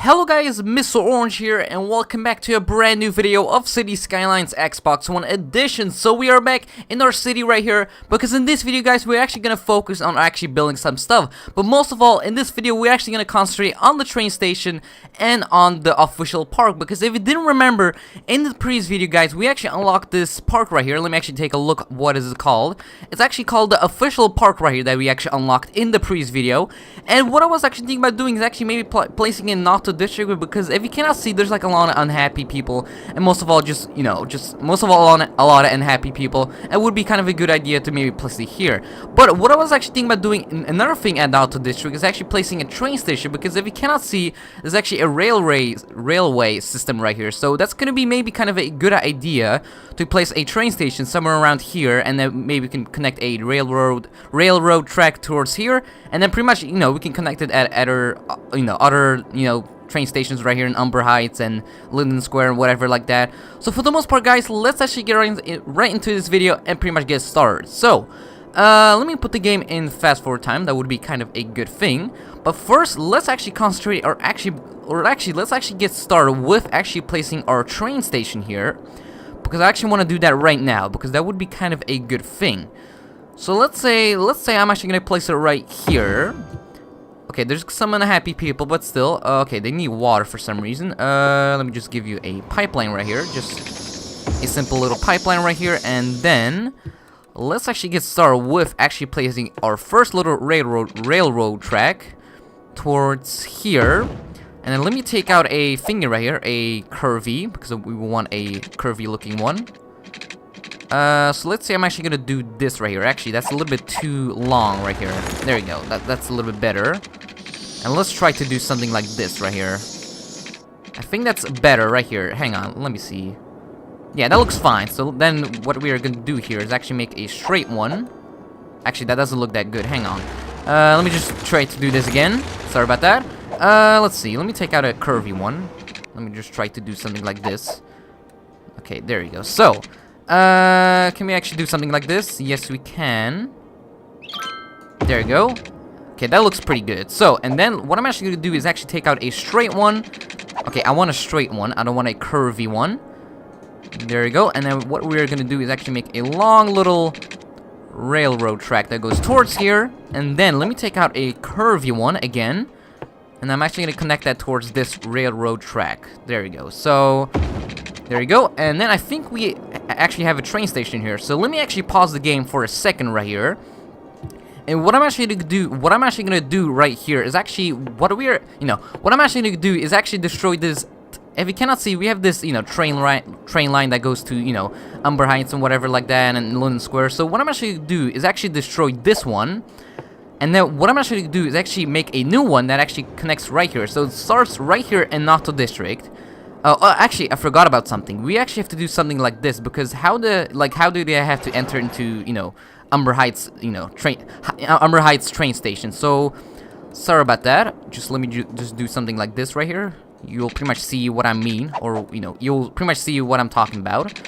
Hello guys, Mr.orange here, and welcome back to a brand new video of City Skylines Xbox One Edition. So we are back in our city right here, because in this video guys, we're actually gonna focus on actually building some stuff. But most of all, in this video, we're actually gonna concentrate on the train station and on the official park. Because if you didn't remember, in the previous video guys, we actually unlocked this park right here. Let me actually take a look, what is it called? It's actually called the official park right here that we actually unlocked in the previous video. And what I was actually thinking about doing is actually maybe placing it not to district, because if you cannot see, there's like a lot of unhappy people, and most of all a lot of unhappy people. It would be kind of a good idea to maybe place it here. But what I was actually thinking about doing, another thing at Auto District, is actually placing a train station, because if you cannot see, there's actually a railway system right here. So that's gonna be maybe kind of a good idea to place a train station somewhere around here, and then maybe we can connect a railroad track towards here, and then pretty much we can connect it at other train stations right here in Umber Heights and Linden Square and whatever like that. So for the most part guys, let's actually get right into this video and pretty much get started. So let me put the game in fast forward time. That would be kind of a good thing. But first, let's actually concentrate, or actually let's actually get started with actually placing our train station here, because I actually want to do that right now, because that would be kind of a good thing. So let's say I'm actually gonna place it right here. Okay, there's some unhappy people, but still. Okay, they need water for some reason. Let me just give you a pipeline right here. Just a simple little pipeline right here. And then, let's actually get started with actually placing our first little railroad track towards here. And then let me take out a finger right here, a curvy, because we want a curvy looking one. So let's say I'm actually gonna do this right here. Actually, that's a little bit too long right here. There you go. That's a little bit better. And let's try to do something like this right here. I think that's better right here. Hang on, let me see. Yeah, that looks fine. So then what we are gonna do here is actually make a straight one. Actually, that doesn't look that good. Hang on. Let me just try to do this again. Sorry about that. Let's see. Let me take out a curvy one. Let me just try to do something like this. Okay, there you go. So, can we actually do something like this? Yes, we can. There you go. Okay, that looks pretty good. So, and then what I'm actually going to do is actually take out a straight one. Okay, I want a straight one. I don't want a curvy one. There you go. And then what we're going to do is actually make a long little railroad track that goes towards here. And then let me take out a curvy one again. And I'm actually going to connect that towards this railroad track. There you go. So, there you go. And then I think we actually have a train station here. So let me actually pause the game for a second right here. And what I'm actually gonna do right here is actually what I'm actually gonna do is actually destroy this. If you cannot see, we have this train line that goes to Umber Heights and whatever like that, and Linden Square. So what I'm actually gonna do is actually destroy this one. And then what I'm actually gonna do is actually make a new one that actually connects right here. So it starts right here in Auto District. Actually, I forgot about something. We actually have to do something like this, because how do they have to enter into Umber Heights Umber Heights train station? So sorry about that. Just let me just do something like this right here. You'll pretty much see what I mean, or you'll pretty much see what I'm talking about.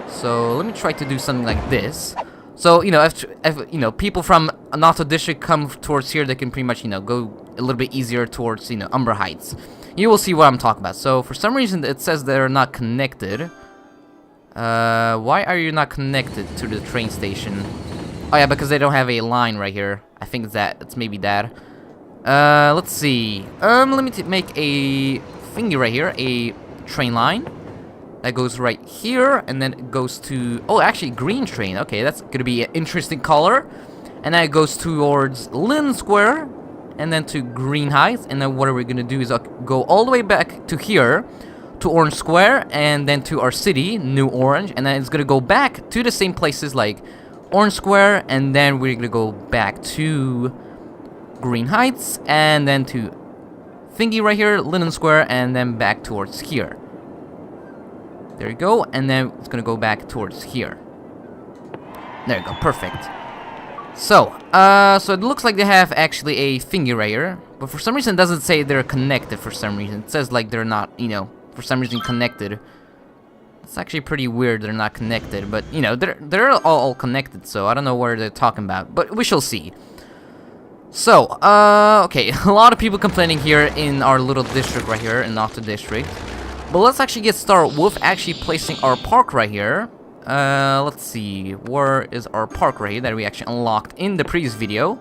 So let me try to do something like this. So if people from Auto District come towards here, they can pretty much go a little bit easier towards Umber Heights. You will see what I'm talking about. So for some reason it says they're not connected. Why are you not connected to the train station? Oh yeah, because they don't have a line right here. I think it's maybe that. Let's see. Let me make a thingy right here, a train line that goes right here, and then it goes to actually green train. Okay, that's gonna be an interesting color. And then it goes towards Linden Square, and then to Green Heights, and then what are we gonna do is go all the way back to here, to Orange Square, and then to our city, New Orange, and then it's gonna go back to the same places like Orange Square, and then we're gonna go back to Green Heights, and then to thingy right here, Linden Square, and then back towards here. There you go, and then it's gonna go back towards here. There you go, perfect. So, so it looks like they have actually a thingy right here, but for some reason it doesn't say they're connected for some reason. It says like they're not, for some reason connected. It's actually pretty weird they're not connected, but, they're all connected, so I don't know what they're talking about, but we shall see. So, okay, a lot of people complaining here in our little district right here, in Nocta district. But let's actually get started with actually placing our park right here. Let's see, where is our park right here that we actually unlocked in the previous video?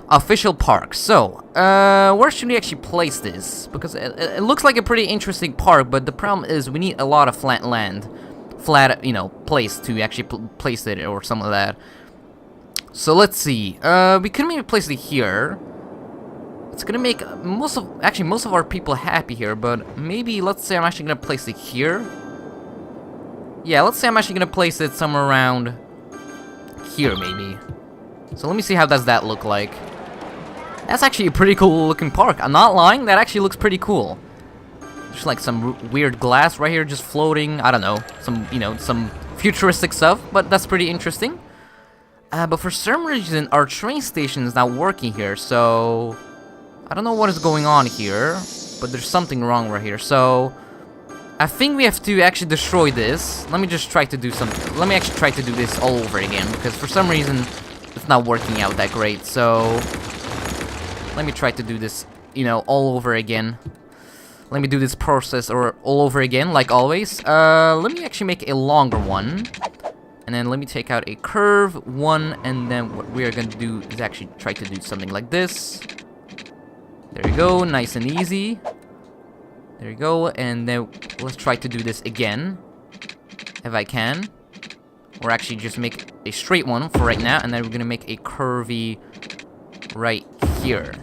Official park. So, where should we actually place this? Because it looks like a pretty interesting park, but the problem is we need a lot of flat land. Flat, you know, place to actually place it or something like that. So let's see. We could maybe place it here. It's gonna make most of our people happy here, but maybe let's say I'm actually gonna place it here. Yeah, let's say I'm actually gonna place it somewhere around here, maybe. So let me see how does that look like. That's actually a pretty cool looking park. I'm not lying, that actually looks pretty cool. Just like some weird glass right here just floating. I don't know, some, you know, some futuristic stuff, but that's pretty interesting. But for some reason, our train station is not working here, so I don't know what is going on here, but there's something wrong right here. So I think we have to actually destroy this. Let me just try to do something. Let me actually try to do this all over again, because for some reason it's not working out that great. So let me try to do this, you know, all over again. Let me do this process or all over again, like always. Let me actually make a longer one. And then let me take out a curve one, and then what we are going to do is actually try to do something like this. There you go, nice and easy. There you go, and then let's try to do this again, if I can. Or actually just make a straight one for right now, and then we're going to make a curvy right here.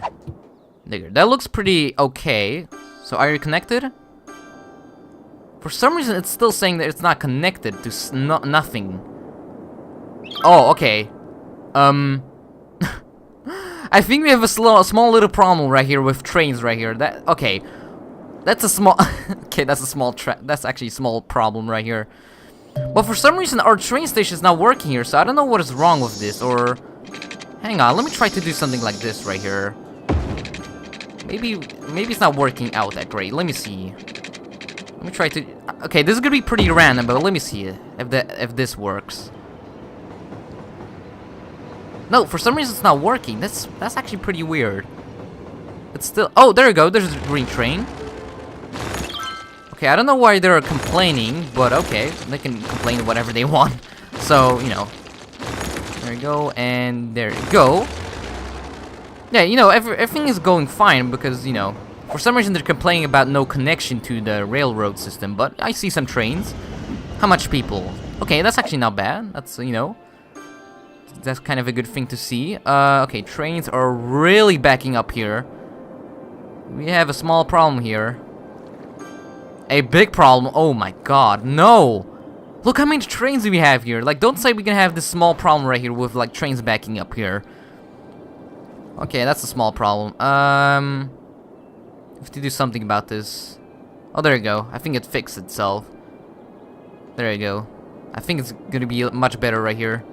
There, that looks pretty okay. So are you connected? For some reason, it's still saying that it's not connected to nothing. Oh, okay. I think we have a small little problem right here with trains right here. That okay. That's a small. Okay, that's a small that's actually a small problem right here. But for some reason, our train station is not working here, so I don't know what is wrong with this. Or hang on, let me try to do something like this right here. Maybe it's not working out that great. Let me see. Let me try to. Okay, this is gonna be pretty random, but let me see if this works. No, for some reason it's not working. That's actually pretty weird. It's still. Oh, there you go. There's a green train. Okay, I don't know why they're complaining, but okay, they can complain whatever they want. So you know, there you go, and there you go. Yeah, you know, everything is going fine because, you know, for some reason they're complaining about no connection to the railroad system, but I see some trains. How much people? Okay, that's actually not bad. That's, you know, that's kind of a good thing to see. Okay, trains are really backing up here. We have a small problem here. A big problem. Oh my god, no! Look how many trains we have here. Like, don't say we can have this small problem right here with, like, trains backing up here. Okay, that's a small problem. We have to do something about this. Oh, there you go. I think it fixed itself. There you go. I think it's gonna be much better right here.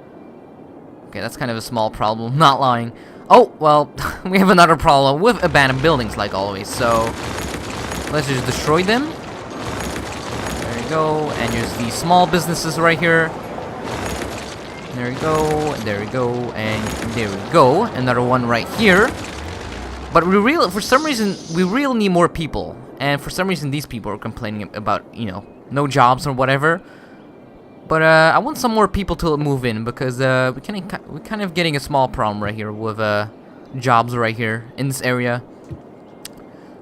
Okay, that's kind of a small problem. Not lying. Oh, well, we have another problem with abandoned buildings, like always. So, let's just destroy them. There you go. And here's the small businesses right here. There we go, there we go, and there we go. Another one right here. But for some reason, we really need more people. And for some reason, these people are complaining about, you know, no jobs or whatever. But I want some more people to move in because we're kind of getting a small problem right here with jobs right here in this area.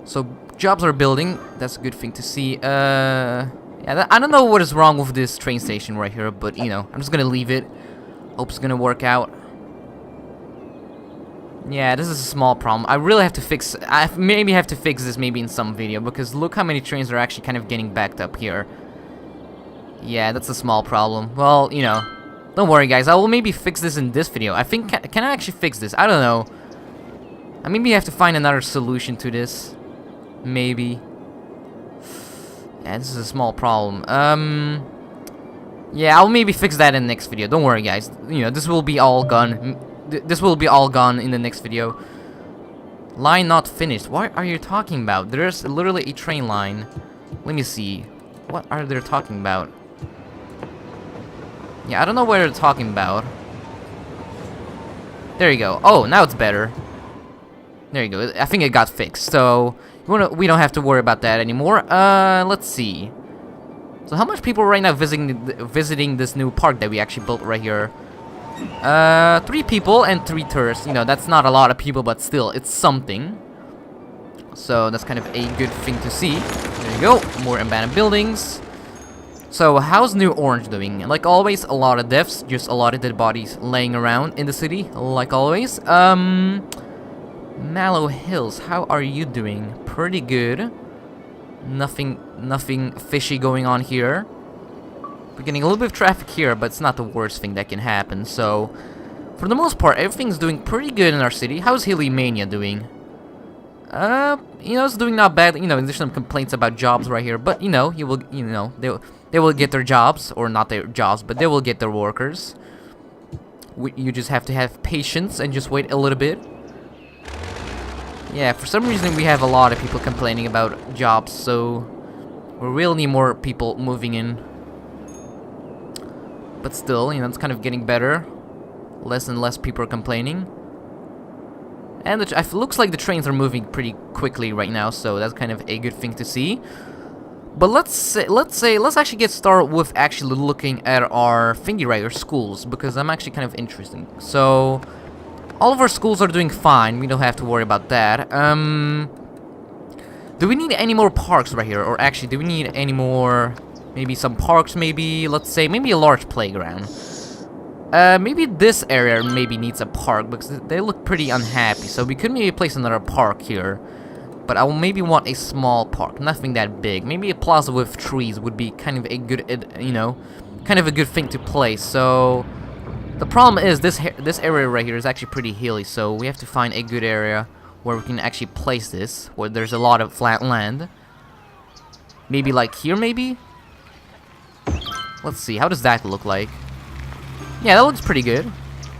So jobs are building. That's a good thing to see. Yeah, I don't know what is wrong with this train station right here, but you know, I'm just gonna leave it. Hope it's gonna work out. Yeah, this is a small problem. I really have to fix. I maybe have to fix this maybe in some video because look how many trains are actually kind of getting backed up here. Yeah, that's a small problem. Well, you know, don't worry, guys. I will maybe fix this in this video. I think can I actually fix this? I don't know. I maybe have to find another solution to this. Maybe. Yeah, this is a small problem. Yeah, I'll maybe fix that in the next video. Don't worry, guys. You know, this will be all gone. This will be all gone in the next video. Line not finished. What are you talking about? There's literally a train line. Let me see. What are they talking about? Yeah, I don't know what they're talking about. There you go. Oh, now it's better. There you go. I think it got fixed, so we don't have to worry about that anymore. Let's see. So how much people right now visiting this new park that we actually built right here? 3 people and 3 tourists. You know, that's not a lot of people, but still, it's something. So that's kind of a good thing to see. There you go. More abandoned buildings. So how's New Orange doing? Like always, a lot of deaths, just a lot of dead bodies laying around in the city, like always. Mallow Hills, how are you doing? Pretty good. Nothing fishy going on here. We're getting a little bit of traffic here, but it's not the worst thing that can happen. So, for the most part, everything's doing pretty good in our city. How's Hilly Mania doing? You know, it's doing not bad. You know, there's some complaints about jobs right here, but you know, they will get their jobs, or not their jobs, but they will get their workers. You just have to have patience and just wait a little bit. Yeah, for some reason we have a lot of people complaining about jobs, so we really need more people moving in. But still, you know, it's kind of getting better. Less and less people are complaining. And it looks like the trains are moving pretty quickly right now, so that's kind of a good thing to see. But let's actually get started with actually looking at our thingy right, our schools, because I'm actually kind of interested. So all of our schools are doing fine. We don't have to worry about that. Do we need any more parks right here? Or actually, do we need any more... Maybe some parks, maybe, let's say, maybe a large playground. Maybe this area maybe needs a park, because they look pretty unhappy. So we could maybe place another park here. But I will maybe want a small park, nothing that big. Maybe a plaza with trees would be kind of a good, you know, kind of a good thing to place. So... The problem is this area right here is actually pretty hilly, so we have to find a good area where we can actually place this, where there's a lot of flat land. Maybe like here, maybe? Let's see, how does that look like? Yeah, that looks pretty good.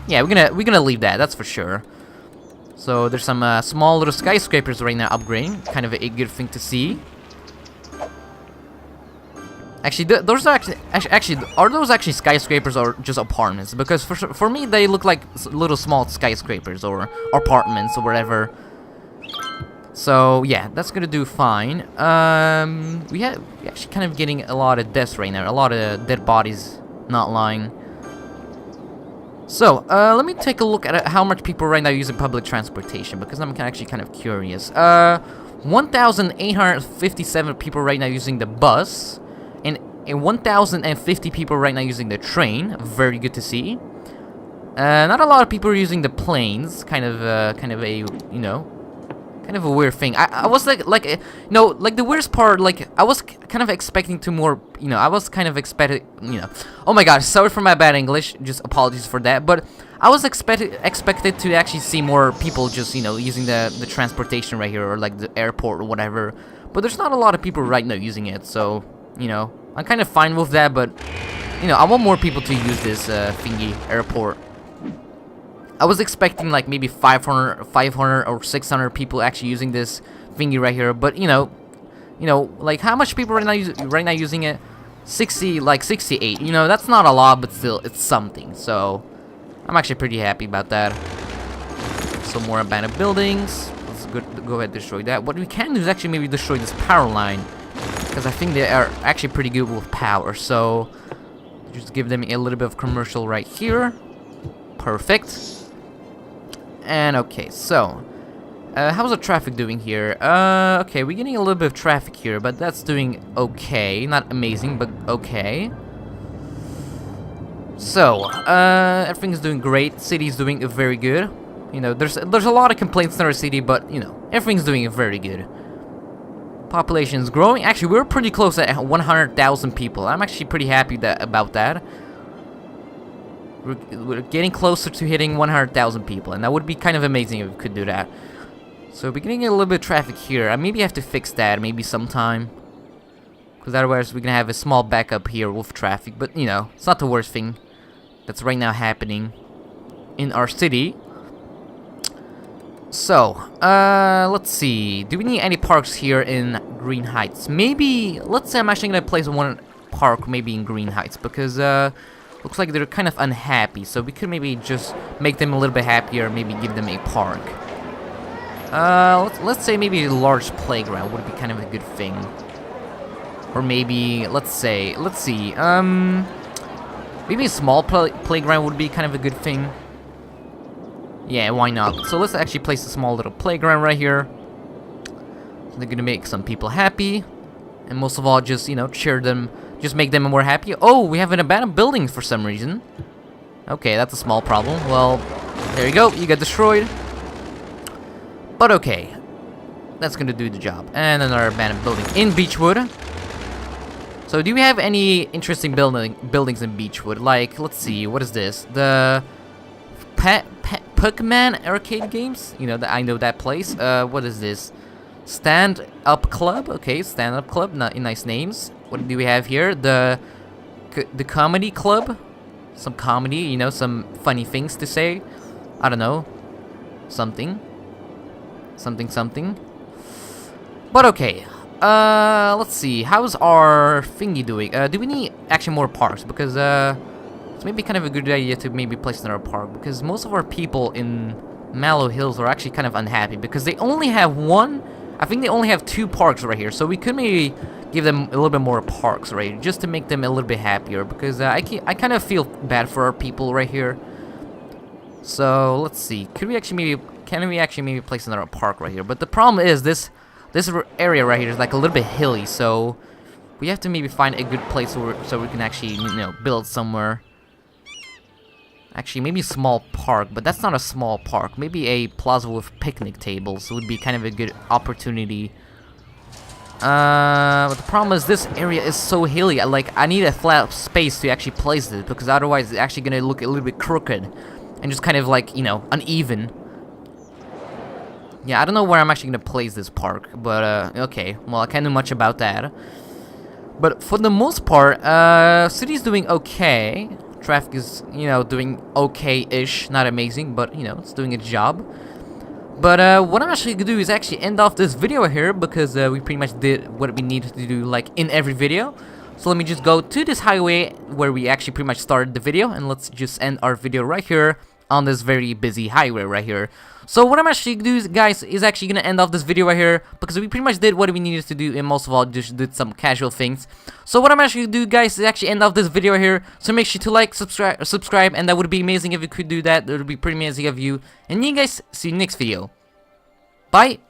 Yeah, we're gonna leave that, that's for sure. So there's some small little skyscrapers right now upgrading, kind of a good thing to see. Actually, those are are those actually skyscrapers or just apartments? Because for me, they look like little small skyscrapers or apartments or whatever. So yeah, that's gonna do fine. We're actually kind of getting a lot of deaths right now, a lot of dead bodies, not lying. So let me take a look at how much people right now using public transportation, because I'm actually kind of curious. 1,857 people right now using the bus. And 1,050 people right now using the train. Very good to see. Not a lot of people are using the planes. Kind of a, you know, kind of a weird thing. I was like the weirdest part. Like I was kind of expecting to more. You know, I was kind of expecting. You know, oh my gosh, sorry for my bad English. Just apologies for that. But I was expected to actually see more people just, you know, using the transportation right here, or like the airport or whatever. But there's not a lot of people right now using it. So, you know, I'm kind of fine with that, but, you know, I want more people to use this thingy, airport. I was expecting like maybe 500 or 600 people actually using this thingy right here, but, you know, like how much people right now using it? 68. You know, that's not a lot, but still, it's something. So, I'm actually pretty happy about that. Some more abandoned buildings. Let's go ahead and destroy that. What we can do is actually maybe destroy this power line, because I think they are actually pretty good with power. So just give them a little bit of commercial right here. Perfect. And okay, so how's the traffic doing here? Okay, we're getting a little bit of traffic here, but that's doing okay. Not amazing, but okay. So everything's doing great. City's doing very good. You know, there's a lot of complaints in our city, but you know, everything's doing very good. Population is growing. Actually, we're pretty close at 100,000 people. I'm actually pretty happy about that. We're getting closer to hitting 100,000 people, and that would be kind of amazing if we could do that. So we're getting a little bit of traffic here. I maybe have to fix that maybe sometime, because otherwise we're gonna have a small backup here with traffic. But you know, it's not the worst thing that's right now happening in our city. So, let's see. Do we need any parks here in Green Heights? Maybe, let's say I'm actually gonna place one park maybe in Green Heights, because, looks like they're kind of unhappy. So we could maybe just make them a little bit happier, maybe give them a park. Let's say maybe a large playground would be kind of a good thing. Or maybe, let's see, maybe a small playground would be kind of a good thing. Yeah, why not? So let's actually place a small little playground right here. So they're gonna make some people happy. And most of all, just, you know, cheer them, just make them more happy. Oh, we have an abandoned building for some reason. Okay, that's a small problem. Well, there you go, you got destroyed. But okay, that's gonna do the job. And another abandoned building in Beechwood. So do we have any interesting buildings in Beechwood? Like, let's see, what is this? The Puckman arcade games? You know, I know that place. What is this? Stand Up Club. Okay, Stand Up Club. Nice names. What do we have here? The Comedy Club. Some comedy, you know, some funny things to say. I don't know. Something. But okay. Let's see. How's our thingy doing? Do we need actually more parks? Because it's maybe kind of a good idea to maybe place another park, because most of our people in Mallow Hills are actually kind of unhappy because they only have one. I think they only have 2 parks right here, so we could maybe give them a little bit more parks right here, just to make them a little bit happier, because I kind of feel bad for our people right here. So let's see. Can we actually maybe place another park right here? But the problem is this area right here is like a little bit hilly, so we have to maybe find a good place so we can actually, you know, build somewhere. Actually, maybe a small park, but that's not a small park. Maybe a plaza with picnic tables would be kind of a good opportunity. But the problem is this area is so hilly. I need a flat space to actually place it, because otherwise it's actually gonna look a little bit crooked and just kind of like, you know, uneven. Yeah, I don't know where I'm actually gonna place this park, but okay. Well, I can't do much about that. But for the most part, city's doing okay. Traffic is, you know, doing okay-ish, not amazing, but, you know, it's doing its job. But what I'm actually gonna do is actually end off this video here, because we pretty much did what we needed to do, like, in every video. So let me just go to this highway where we actually pretty much started the video, and let's just end our video right here on this very busy highway right here. So what I'm actually gonna do, guys, is actually gonna end off this video right here, because we pretty much did what we needed to do, and most of all just did some casual things. So what I'm actually gonna do, guys, is actually end off this video right here. So make sure to like, subscribe, and that would be amazing if you could do that. That would be pretty amazing of you. And you guys, see you next video. Bye.